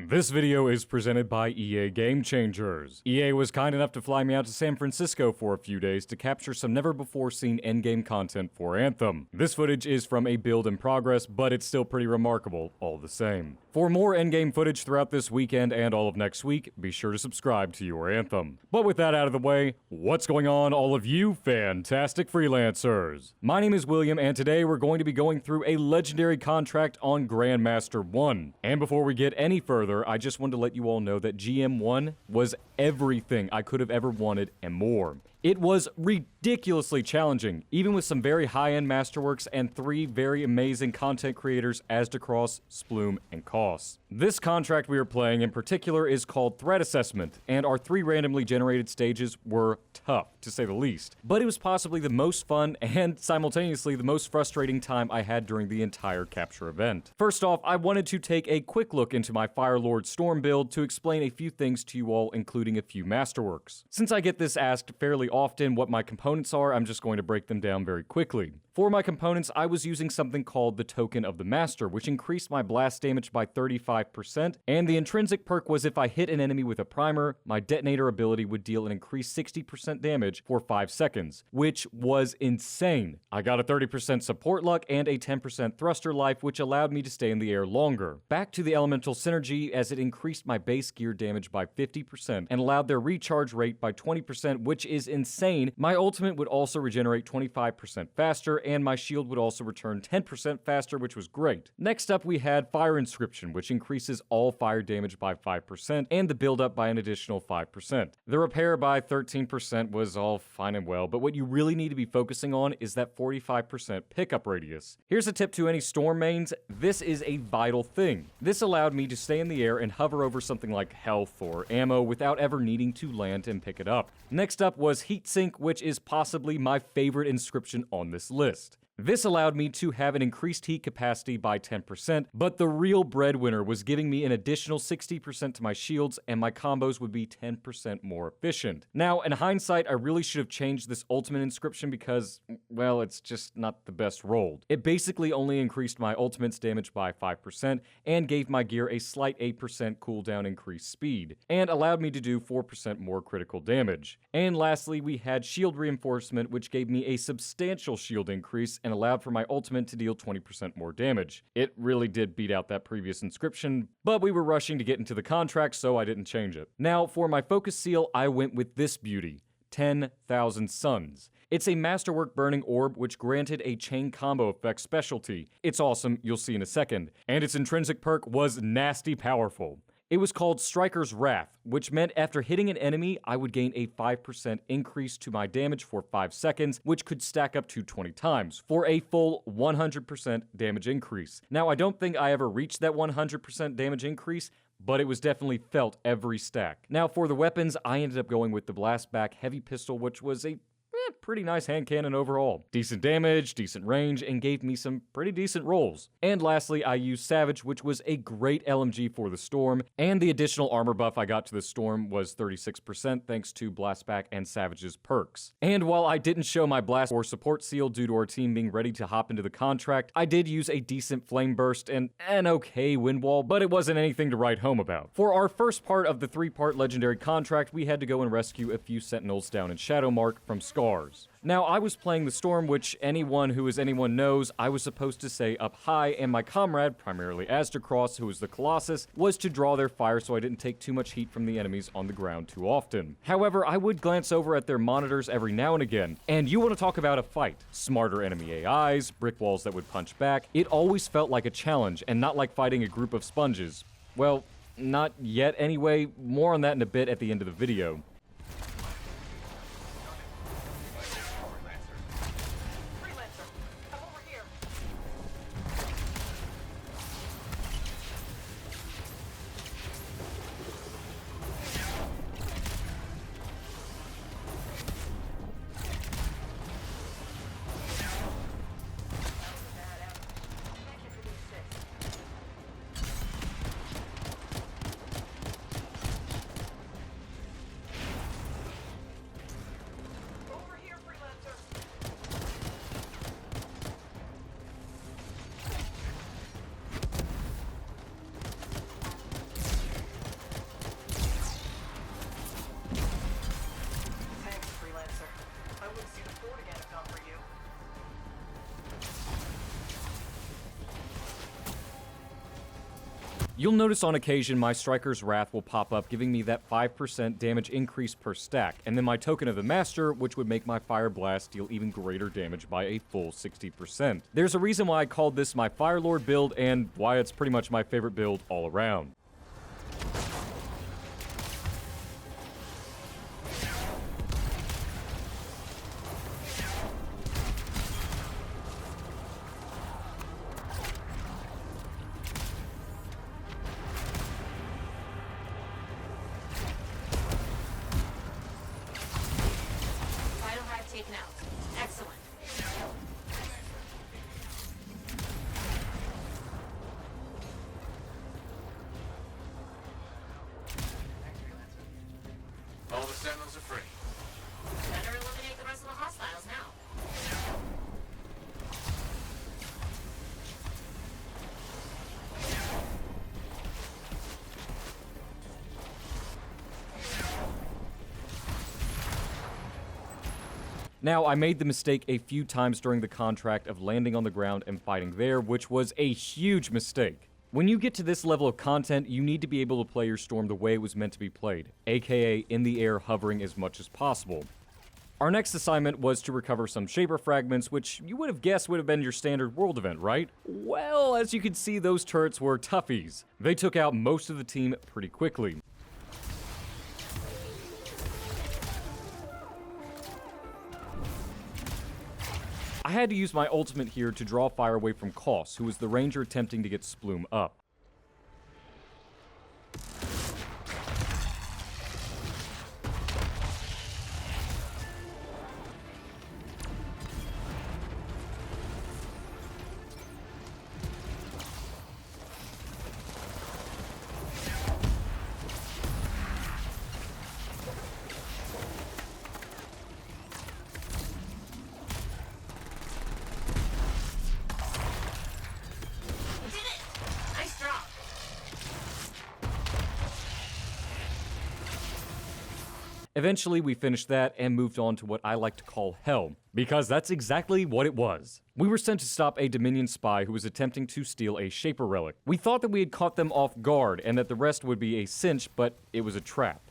This video is presented by EA Game Changers. EA was kind enough to fly me out to San Francisco for a few days to capture some never-before-seen endgame content for Anthem. This footage is from a build in progress, but it's still pretty remarkable all the same. For more endgame footage throughout this weekend and all of next week, be sure to subscribe to your Anthem. But with that out of the way, what's going on, all of you fantastic freelancers? My name is William, and today we're going to be going through a legendary contract on Grandmaster 1. And before we get any further, I just wanted to let you all know that GM1 was everything I could have ever wanted and more. It was ridiculously challenging, even with some very high-end masterworks and 3 very amazing content creators as DRACONIS, Splume, and KAOS. This contract we are playing in particular is called Threat Assessment, and our 3 randomly generated stages were tough, to say the least. But it was possibly the most fun and simultaneously the most frustrating time I had during the entire capture event. First off, I wanted to take a quick look into my Firelord Storm build to explain a few things to you all, including a few masterworks. Since I get this asked fairly often what my components are, I'm just going to break them down very quickly. For my components, I was using something called the Token of the Master, which increased my blast damage by 35%, and the intrinsic perk was if I hit an enemy with a primer, my detonator ability would deal an increased 60% damage for 5 seconds, which was insane. I got a 30% support luck and a 10% thruster life, which allowed me to stay in the air longer. Back to the elemental synergy, as it increased my base gear damage by 50% and allowed their recharge rate by 20%, which is insane. My ultimate would also regenerate 25% faster, and my shield would also return 10% faster, which was great. Next up, we had Fire Inscription, which increases all fire damage by 5% and the build-up by an additional 5%. The repair by 13% was all fine and well, but what you really need to be focusing on is that 45% pickup radius. Here's a tip to any Storm mains: this is a vital thing. This allowed me to stay in the air and hover over something like health or ammo without ever needing to land and pick it up. Next up was Heat Sink, which is possibly my favorite inscription on this list. This allowed me to have an increased heat capacity by 10%, but the real breadwinner was giving me an additional 60% to my shields, and my combos would be 10% more efficient. Now, in hindsight, I really should have changed this ultimate inscription because, well, it's just not the best rolled. It basically only increased my ultimate's damage by 5% and gave my gear a slight 8% cooldown increased speed, and allowed me to do 4% more critical damage. And lastly, we had Shield Reinforcement, which gave me a substantial shield increase and allowed for my ultimate to deal 20% more damage. It really did beat out that previous inscription, but we were rushing to get into the contract, so I didn't change it. Now, for my focus seal, I went with this beauty: 10,000 Suns. It's a masterwork burning orb which granted a chain combo effect specialty. It's awesome, you'll see in a second, and its intrinsic perk was nasty powerful. It was called Striker's Wrath, which meant after hitting an enemy, I would gain a 5% increase to my damage for 5 seconds, which could stack up to 20 times, for a full 100% damage increase. Now, I don't think I ever reached that 100% damage increase, but it was definitely felt every stack. Now, for the weapons, I ended up going with the Blastback Heavy Pistol, which was a pretty nice hand cannon overall. Decent damage, decent range, and gave me some pretty decent rolls. And lastly, I used Savage, which was a great LMG for the Storm, and the additional armor buff I got to the Storm was 36% thanks to Blastback and Savage's perks. And while I didn't show my Blast or Support Seal due to our team being ready to hop into the contract, I did use a decent Flame Burst and an okay Wind Wall, but it wasn't anything to write home about. For our first part of the 3-part legendary contract, we had to go and rescue a few Sentinels down in Shadowmark from Scars. Now, I was playing the Storm, which anyone who is anyone knows I was supposed to stay up high, and my comrade, primarily Asdacross, who was the Colossus, was to draw their fire so I didn't take too much heat from the enemies on the ground too often. However, I would glance over at their monitors every now and again, and you want to talk about a fight. Smarter enemy AIs, brick walls that would punch back. It always felt like a challenge, and not like fighting a group of sponges. Well, not yet anyway, more on that in a bit at the end of the video. You'll notice on occasion my Striker's Wrath will pop up, giving me that 5% damage increase per stack, and then my Token of the Master, which would make my Fire Blast deal even greater damage by a full 60%. There's a reason why I called this my Fire Lord build, and why it's pretty much my favorite build all around. All the Sentinels are free. Better eliminate the rest of the hostiles now. Now, I made the mistake a few times during the contract of landing on the ground and fighting there, which was a huge mistake. When you get to this level of content, you need to be able to play your Storm the way it was meant to be played, aka in the air hovering as much as possible. Our next assignment was to recover some Shaper fragments, which you would have guessed would have been your standard world event, right? Well, as you can see, those turrets were toughies. They took out most of the team pretty quickly. I had to use my ultimate here to draw fire away from Koss, who was the ranger attempting to get Splume up. Eventually, we finished that and moved on to what I like to call Hell, because that's exactly what it was. We were sent to stop a Dominion spy who was attempting to steal a Shaper relic. We thought that we had caught them off guard and that the rest would be a cinch, but it was a trap.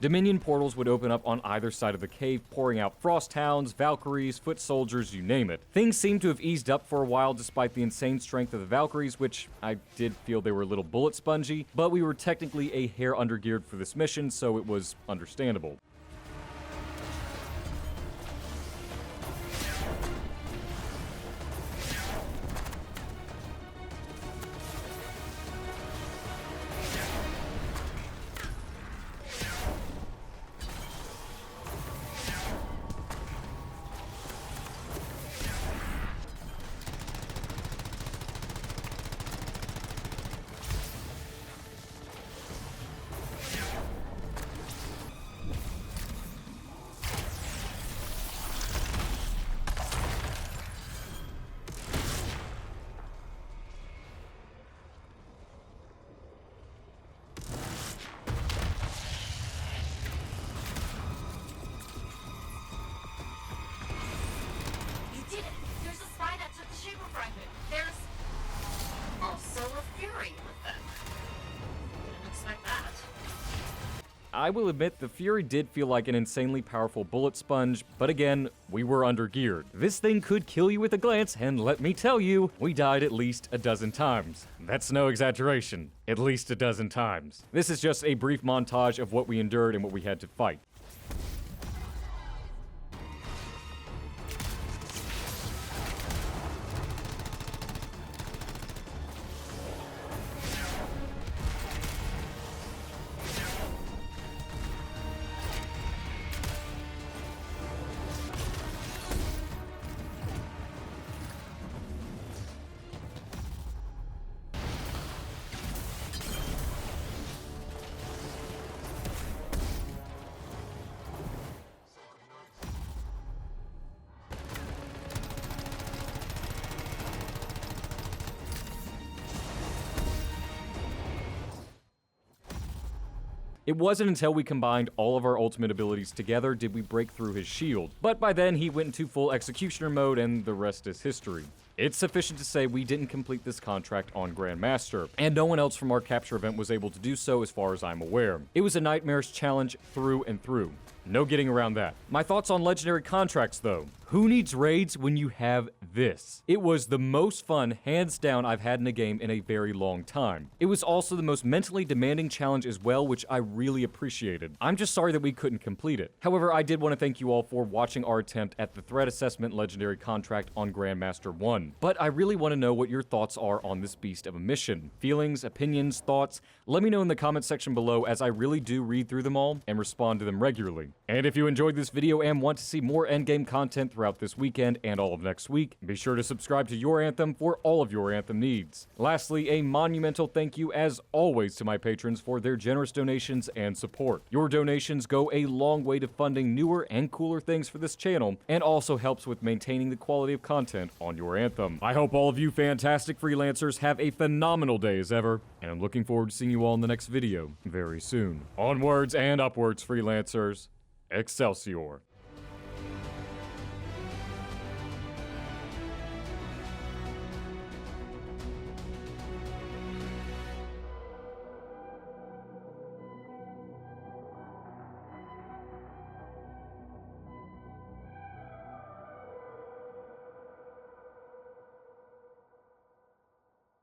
Dominion portals would open up on either side of the cave, pouring out Frost Hounds, Valkyries, Foot Soldiers, you name it. Things seemed to have eased up for a while despite the insane strength of the Valkyries, which I did feel they were a little bullet spongy, but we were technically a hair undergeared for this mission, so it was understandable. I will admit the Fury did feel like an insanely powerful bullet sponge, but again, we were undergeared. This thing could kill you with a glance, and let me tell you, we died at least a dozen times. That's no exaggeration. At least a dozen times. This is just a brief montage of what we endured and what we had to fight. It wasn't until we combined all of our ultimate abilities together did we break through his shield, but by then he went into full executioner mode and the rest is history. It's sufficient to say we didn't complete this contract on Grandmaster, and no one else from our capture event was able to do so as far as I'm aware. It was a nightmarish challenge through and through. No getting around that. My thoughts on legendary contracts though. Who needs raids when you have this? It was the most fun, hands down, I've had in a game in a very long time. It was also the most mentally demanding challenge as well, which I really appreciated. I'm just sorry that we couldn't complete it. However, I did want to thank you all for watching our attempt at the threat assessment legendary contract on Grandmaster 1. But I really want to know what your thoughts are on this beast of a mission. Feelings, opinions, thoughts? Let me know in the comment section below, as I really do read through them all and respond to them regularly. And if you enjoyed this video and want to see more endgame content throughout this weekend and all of next week, be sure to subscribe to Your Anthem for all of your Anthem needs. Lastly, a monumental thank you as always to my patrons for their generous donations and support. Your donations go a long way to funding newer and cooler things for this channel, and also helps with maintaining the quality of content on Your Anthem. I hope all of you fantastic freelancers have a phenomenal day as ever, and I'm looking forward to seeing you all in the next video very soon. Onwards and upwards, freelancers. Excelsior.